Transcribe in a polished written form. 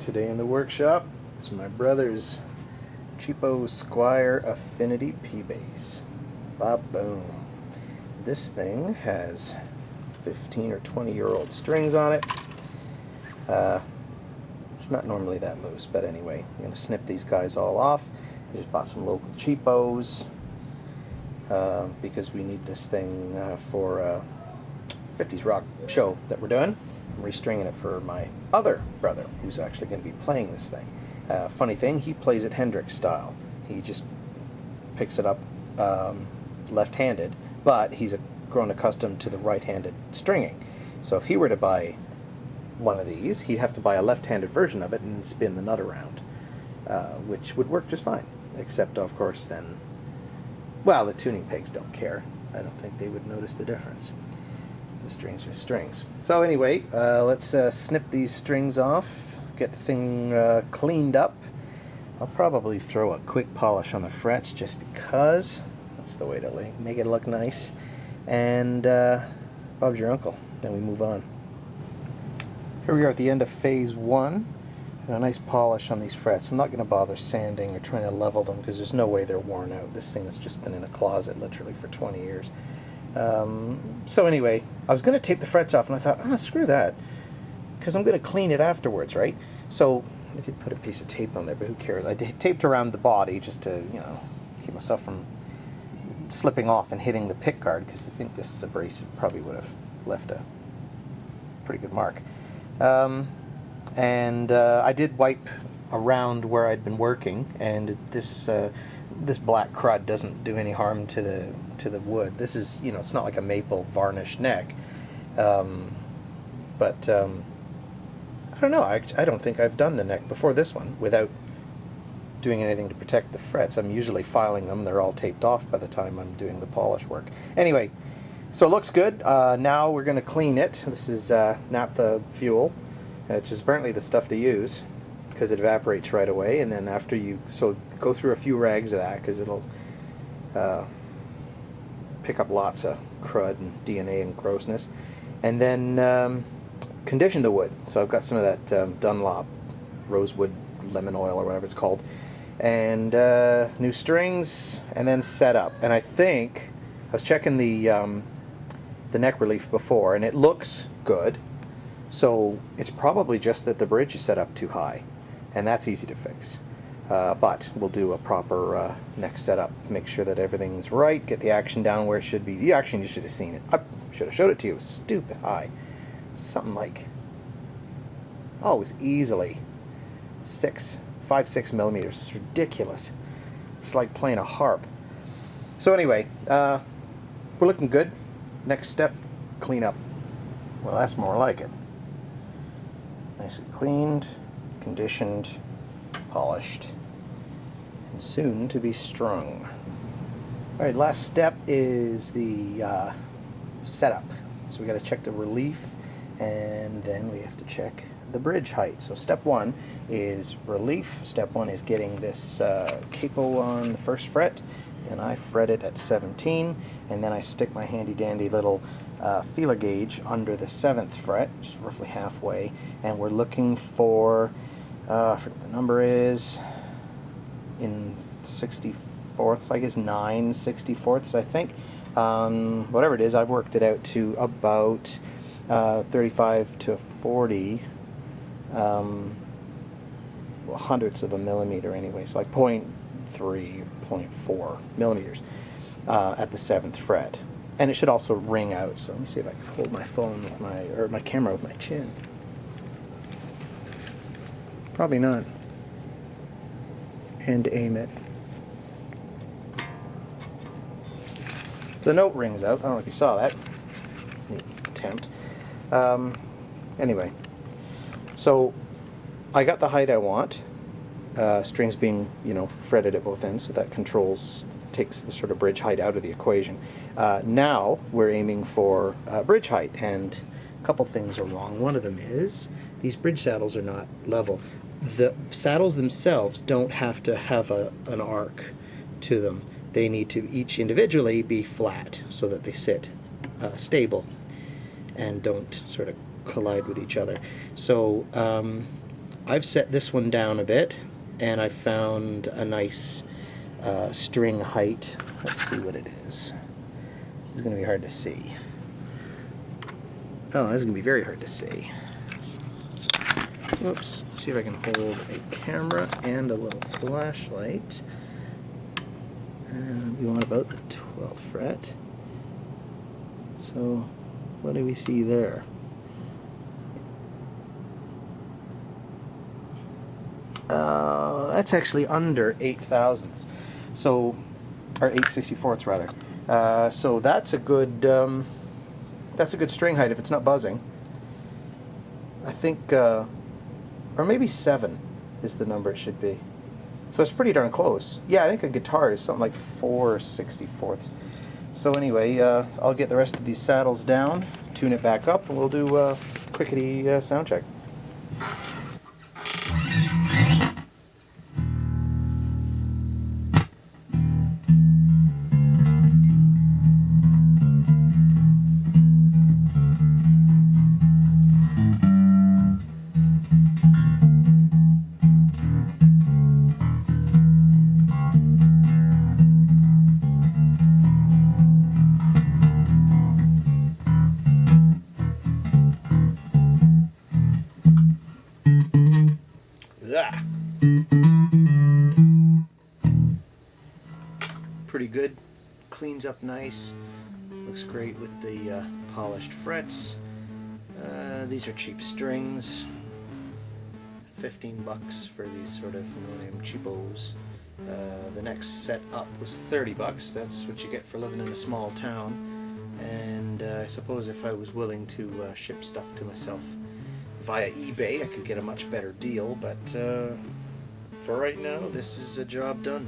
Today in the workshop is my brother's cheapo Squier Affinity P-Bass. Ba-boom. This thing has 15 or 20-year-old strings on it. It's not normally that loose, but anyway, I'm going to snip these guys all off. I just bought some local cheapos because we need this thing for a 50s rock show that we're doing. I'm restringing it for my other brother who's actually going to be playing this thing. Funny thing, he plays it Hendrix style. He just picks it up left-handed, but he's grown accustomed to the right-handed stringing. So if he were to buy one of these, he'd have to buy a left-handed version of it and spin the nut around, which would work just fine, except of course then, well, the tuning pegs don't care. I don't think they would notice the difference. The strings are strings. So anyway, let's snip these strings off, get the thing cleaned up. I'll probably throw a quick polish on the frets just because that's the way to make it look nice. And Bob's your uncle. Then we move on. Here we are at the end of phase one, and a nice polish on these frets. I'm not going to bother sanding or trying to level them because there's no way they're worn out. This thing has just been in a closet literally for 20 years. So anyway, I was going to tape the frets off, and I thought, oh, screw that, because I'm going to clean it afterwards, right? So I did put a piece of tape on there, but who cares? I taped around the body just to, you know, keep myself from slipping off and hitting the pick guard, because I think this abrasive probably would have left a pretty good mark. I did wipe around where I'd been working, and this black crud doesn't do any harm to the wood. This is, you know, it's not like a maple varnished neck, but I don't know. I don't think I've done the neck before this one without doing anything to protect the frets. I'm usually filing them. They're all taped off by the time I'm doing the polish work. Anyway, so it looks good. Now we're going to clean it. This is naphtha fuel, which is apparently the stuff to use because it evaporates right away. And then after you, so go through a few rags of that because it'll pick up lots of crud and DNA and grossness. And then condition the wood. So I've got some of that Dunlop rosewood lemon oil or whatever it's called, and new strings, and then set up. And I think I was checking the neck relief before, and it looks good. So it's probably just that the bridge is set up too high, and that's easy to fix. But we'll do a proper neck setup, make sure that everything's right, get the action down where it should be. The action, you should have seen it. I should have showed it to you. It was stupid high. Something like, oh, it was easily 5-6 millimeters. It's ridiculous. It's like playing a harp. So anyway, we're looking good. Next step, clean up. Well, that's more like it. Nicely cleaned, conditioned, polished, and soon to be strung. All right, last step is the setup. So we got to check the relief, and then we have to check the bridge height. So step one is relief. Step one is getting this capo on the first fret, and I fret it at 17, and then I stick my handy dandy little feeler gauge under the 7th fret, just roughly halfway, and we're looking for, I forget what the number is, in 64ths, I guess 9/64ths, I think. Whatever it is, I've worked it out to about 35 to 40 hundredths of a millimeter anyway, so like 0.3, 0.4 millimeters at the 7th fret. And it should also ring out, so let me see if I can hold my phone with my camera with my chin. Probably not. And aim it. The note rings out. I don't know if you saw that. Neat attempt. Anyway, so I got the height I want. Strings being, you know, fretted at both ends, so that takes the sort of bridge height out of the equation. Now we're aiming for bridge height, and a couple things are wrong. One of them is these bridge saddles are not level. The saddles themselves don't have to have an arc to them. They need to each individually be flat so that they sit stable and don't sort of collide with each other. So I've set this one down a bit, and I found a nice string height. Let's see what it is. This is going to be hard to see. Oh, this is going to be very hard to see. Whoops. See if I can hold a camera and a little flashlight. And we want about the 12th fret. So, what do we see there? That's actually under 8 thousandths. So, or 8/64ths rather. So that's a good string height if it's not buzzing. I think, or maybe 7 is the number it should be. So it's pretty darn close. Yeah, I think a guitar is something like 4/64ths. So anyway, I'll get the rest of these saddles down, tune it back up, and we'll do a quickety sound check. Pretty good, cleans up nice, looks great with the polished frets. These are cheap strings, 15 bucks for these sort of no-name cheapos. The next set up was 30 bucks, that's what you get for living in a small town. And I suppose if I was willing to ship stuff to myself via eBay, I could get a much better deal, but for right now, this is a job done.